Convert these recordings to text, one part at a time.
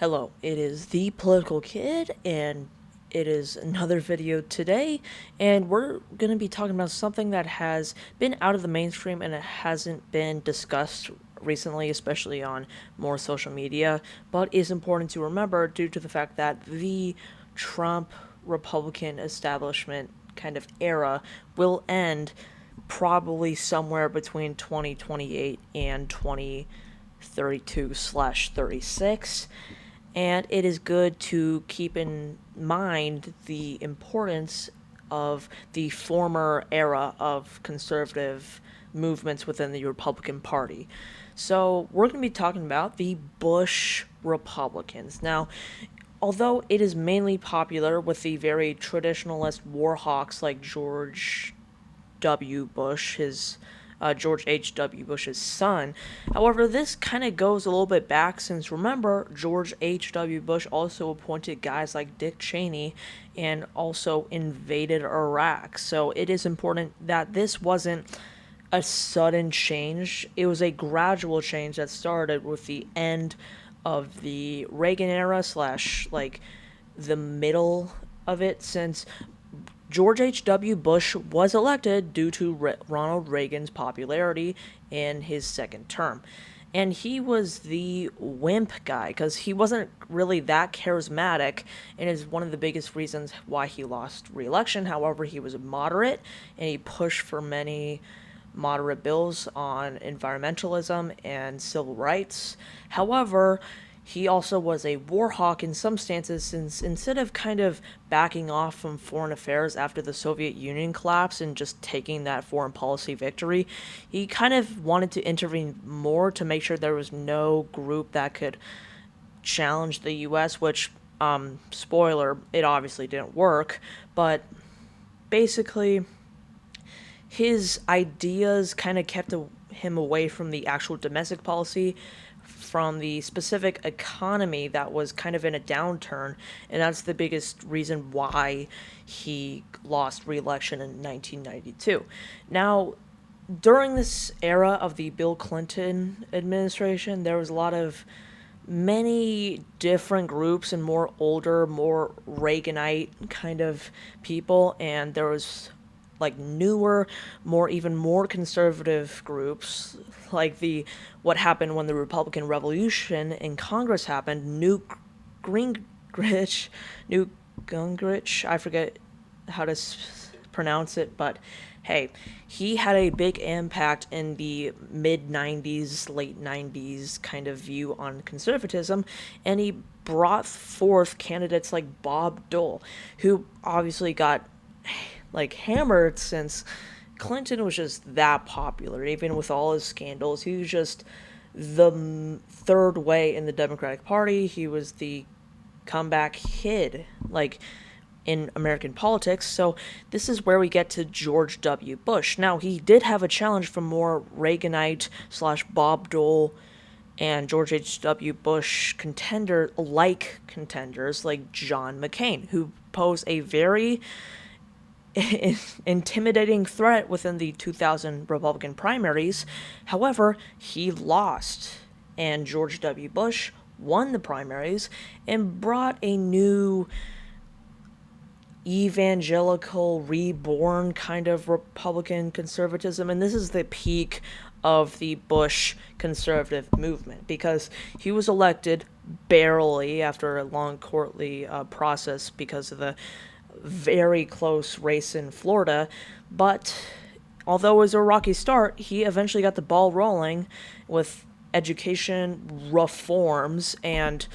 Hello, it is the Political Kid, and it is another video today, and we're going to be talking about something that has been out of the mainstream and it hasn't been discussed recently, especially on more social media, but is important to remember due to the fact that the Trump Republican establishment kind of era will end probably somewhere between 2028 and 2032/36, and it is good to keep in mind the importance of the former era of conservative movements within the Republican Party. So, we're going to be talking about the Bush Republicans. Now, although it is mainly popular with the very traditionalist war hawks like George H.W. Bush's son. However, this kind of goes a little bit back since remember, George H.W. Bush also appointed guys like Dick Cheney and also invaded Iraq. So it is important that this wasn't a sudden change. It was a gradual change that started with the end of the Reagan era slash like the middle of it, since George H.W. Bush was elected due to Ronald Reagan's popularity in his second term. And he was the wimp guy because he wasn't really that charismatic, and is one of the biggest reasons why he lost re-election. However, he was moderate and he pushed for many moderate bills on environmentalism and civil rights. However, he also was a war hawk in some stances, since instead of kind of backing off from foreign affairs after the Soviet Union collapse and just taking that foreign policy victory, he kind of wanted to intervene more to make sure there was no group that could challenge the US, which, spoiler, it obviously didn't work, but basically his ideas kind of kept him away from the actual domestic policy, from the specific economy that was kind of in a downturn, and that's the biggest reason why he lost re-election in 1992. Now, during this era of the Bill Clinton administration, there was a lot of many different groups and more older, more Reaganite kind of people, and there was like newer, even more conservative groups, like the what happened when the Republican Revolution in Congress happened. Gingrich, Newt Gingrich, I forget how to pronounce it, but hey, he had a big impact in the mid 90s, late 90s kind of view on conservatism, and he brought forth candidates like Bob Dole, who obviously got like hammered since Clinton was just that popular. Even with all his scandals, he was just the third way in the Democratic Party. He was the comeback kid, like in American politics. So this is where we get to George W. Bush. Now, he did have a challenge from more Reaganite slash Bob Dole and George H.W. Bush contenders like John McCain, who pose a very intimidating threat within the 2000 Republican primaries. However, he lost, and George W. Bush won the primaries and brought a new evangelical reborn kind of Republican conservatism. And this is the peak of the Bush conservative movement, because he was elected barely after a long courtly process because of the very close race in Florida. But although it was a rocky start, he eventually got the ball rolling with education reforms and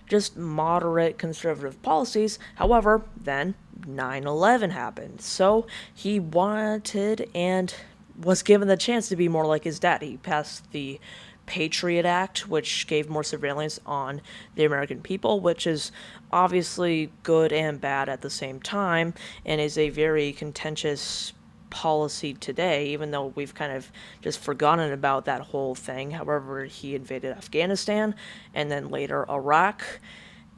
just moderate conservative policies. However, then 9/11 happened. So he wanted and was given the chance to be more like his dad. He passed the Patriot Act, which gave more surveillance on the American people, which is obviously good and bad at the same time, and is a very contentious policy today, even though we've kind of just forgotten about that whole thing. However, he invaded Afghanistan and then later Iraq,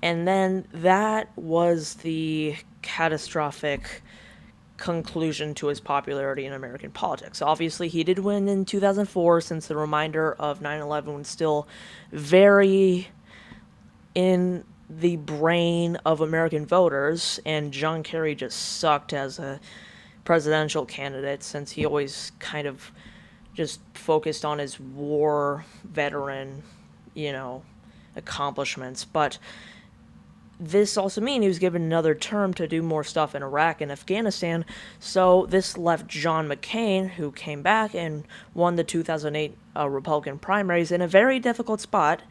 and then that was the catastrophic conclusion to his popularity in American politics. Obviously, he did win in 2004, since the reminder of 9/11 was still very in the brain of American voters, and John Kerry just sucked as a presidential candidate since he always kind of just focused on his war veteran, you know, accomplishments. But this also means he was given another term to do more stuff in Iraq and Afghanistan. So this left John McCain, who came back and won the 2008 Republican primaries, in a very difficult spot.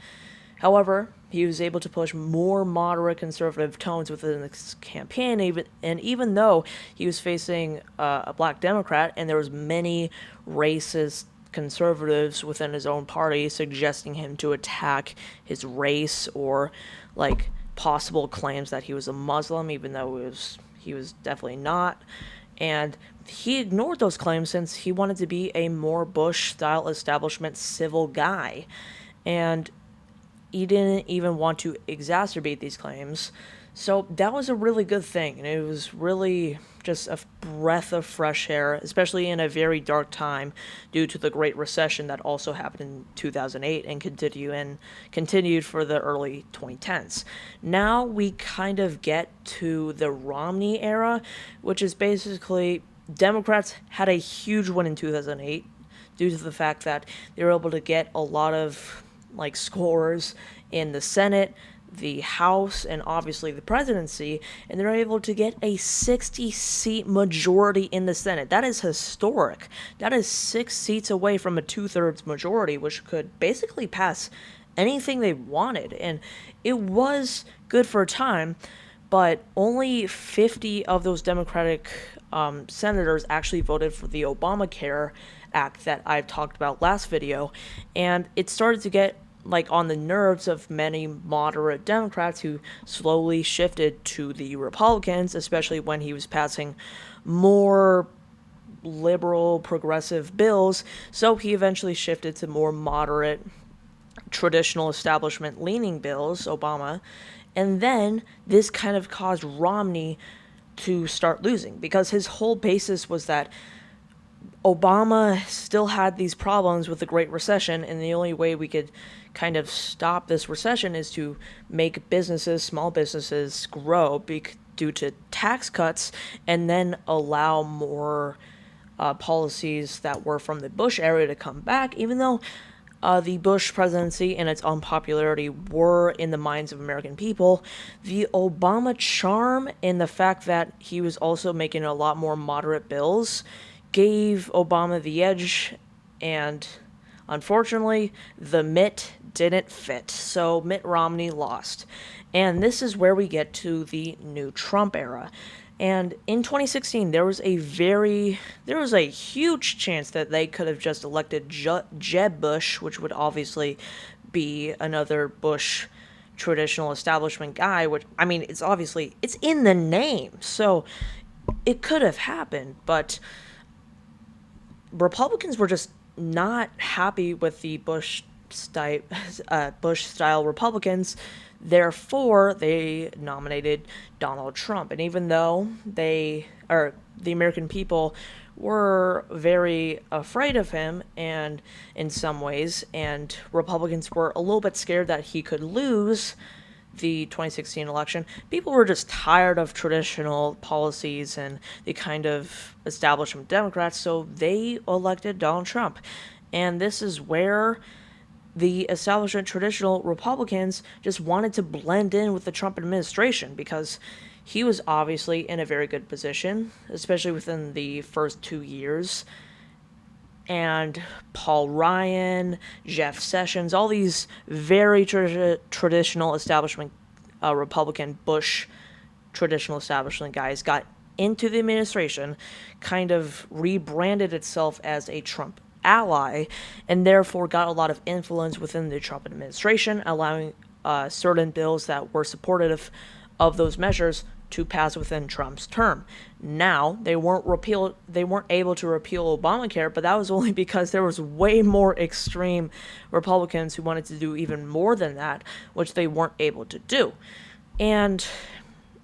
However, he was able to push more moderate conservative tones within his campaign, even though he was facing a black Democrat, and there was many racist conservatives within his own party suggesting him to attack his race or like possible claims that he was a Muslim, even though he was definitely not. And he ignored those claims since he wanted to be a more Bush-style establishment civil guy. And he didn't even want to exacerbate these claims. So that was a really good thing, and it was really just a breath of fresh air, especially in a very dark time due to the Great Recession that also happened in 2008 and continued for the early 2010s. Now we kind of get to the Romney era, which is basically Democrats had a huge win in 2008 due to the fact that they were able to get a lot of like scores in the Senate, the House, and obviously the presidency, and they're able to get a 60-seat majority in the Senate. That is historic. That is 6 seats away from a 2/3 majority, which could basically pass anything they wanted. And it was good for a time, but only 50 of those Democratic senators actually voted for the Obamacare Act that I've talked about last video, and it started to get like on the nerves of many moderate Democrats who slowly shifted to the Republicans, especially when he was passing more liberal progressive bills. So he eventually shifted to more moderate traditional establishment leaning bills, Obama. And then this kind of caused Romney to start losing because his whole basis was that Obama still had these problems with the Great Recession, and the only way we could kind of stop this recession is to make businesses, small businesses, grow due to tax cuts, and then allow more policies that were from the Bush era to come back, even though the Bush presidency and its unpopularity were in the minds of American people. The Obama charm and the fact that he was also making a lot more moderate bills gave Obama the edge, and unfortunately, the Mitt didn't fit, so Mitt Romney lost. And this is where we get to the new Trump era. And in 2016, there was a huge chance that they could have just elected Jeb Bush, which would obviously be another Bush traditional establishment guy, which, I mean, it's in the name, so it could have happened, but Republicans were just not happy with the Bush-style Republicans. Therefore, they nominated Donald Trump. And even though the American people were very afraid of him, and in some ways, and Republicans were a little bit scared that he could lose the 2016 election, people were just tired of traditional policies and the kind of establishment Democrats, so they elected Donald Trump. And this is where the establishment traditional Republicans just wanted to blend in with the Trump administration because he was obviously in a very good position, especially within the first 2 years. And Paul Ryan, Jeff Sessions, all these very traditional establishment Republican Bush traditional establishment guys got into the administration, kind of rebranded itself as a Trump ally, and therefore got a lot of influence within the Trump administration, allowing certain bills that were supportive of those measures to pass within Trump's term. Now, they weren't able to repeal Obamacare, but that was only because there was way more extreme Republicans who wanted to do even more than that, which they weren't able to do. And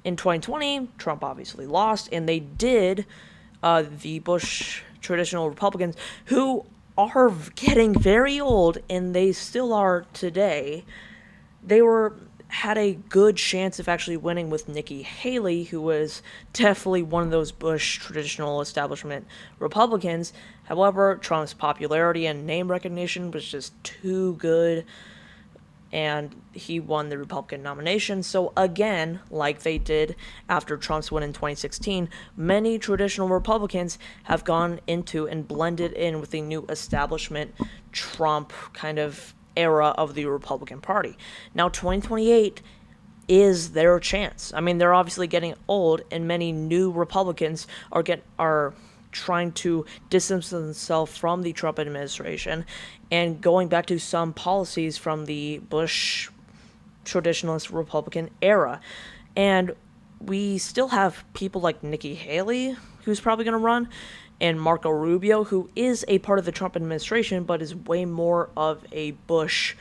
in 2020, Trump obviously lost, and they did the Bush traditional Republicans, who are getting very old, and they still are today. They were had a good chance of actually winning with Nikki Haley, who was definitely one of those Bush traditional establishment Republicans. However, Trump's popularity and name recognition was just too good, and he won the Republican nomination. So again, like they did after Trump's win in 2016, many traditional Republicans have gone into and blended in with the new establishment Trump kind of era of the Republican Party. Now 2028 is their chance. I mean, they're obviously getting old, and many new Republicans are trying to distance themselves from the Trump administration and going back to some policies from the Bush traditionalist Republican era. And we still have people like Nikki Haley, who's probably going to run, and Marco Rubio, who is a part of the Trump administration, but is way more of a Bush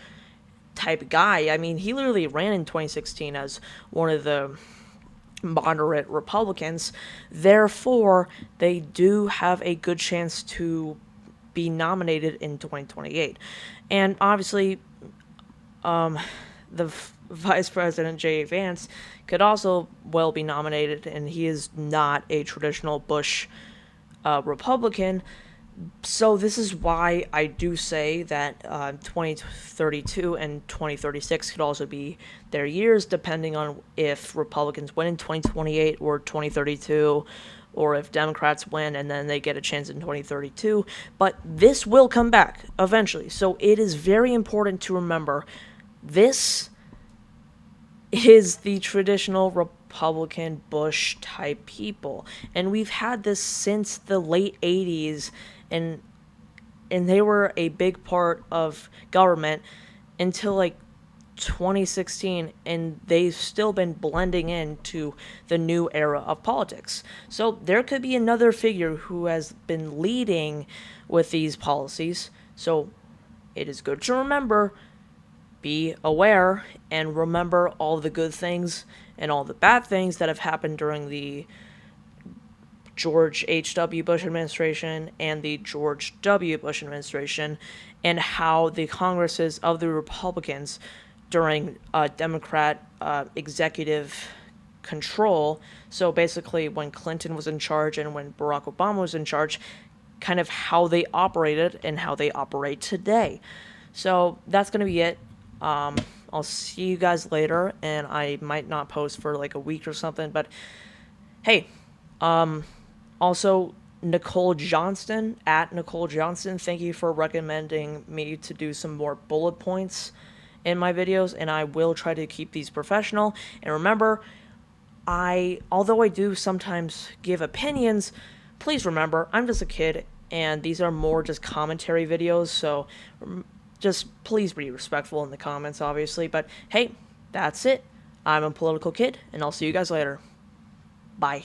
type guy. I mean, he literally ran in 2016 as one of the moderate Republicans. Therefore, they do have a good chance to be nominated in 2028. And obviously, the Vice President J.D. Vance could also well be nominated, and he is not a traditional Bush Republican. So this is why I do say that 2032 and 2036 could also be their years, depending on if Republicans win in 2028 or 2032, or if Democrats win and then they get a chance in 2032. But this will come back eventually. So it is very important to remember this is the traditional Republican Bush type people. And we've had this since the late 80s, and they were a big part of government until like 2016, and they've still been blending into the new era of politics. So there could be another figure who has been leading with these policies. So it is good to remember, be aware, and remember all the good things and all the bad things that have happened during the George H.W. Bush administration and the George W. Bush administration, and how the Congresses of the Republicans during Democrat executive control, so basically when Clinton was in charge and when Barack Obama was in charge, kind of how they operated and how they operate today. So that's going to be it. I'll see you guys later, and I might not post for like a week or something, but hey, also, Nicole Johnston, at Nicole Johnston, thank you for recommending me to do some more bullet points in my videos, and I will try to keep these professional. And remember, although I do sometimes give opinions, please remember, I'm just a kid, and these are more just commentary videos, so just please be respectful in the comments, obviously. But hey, that's it. I'm a political kid, and I'll see you guys later. Bye.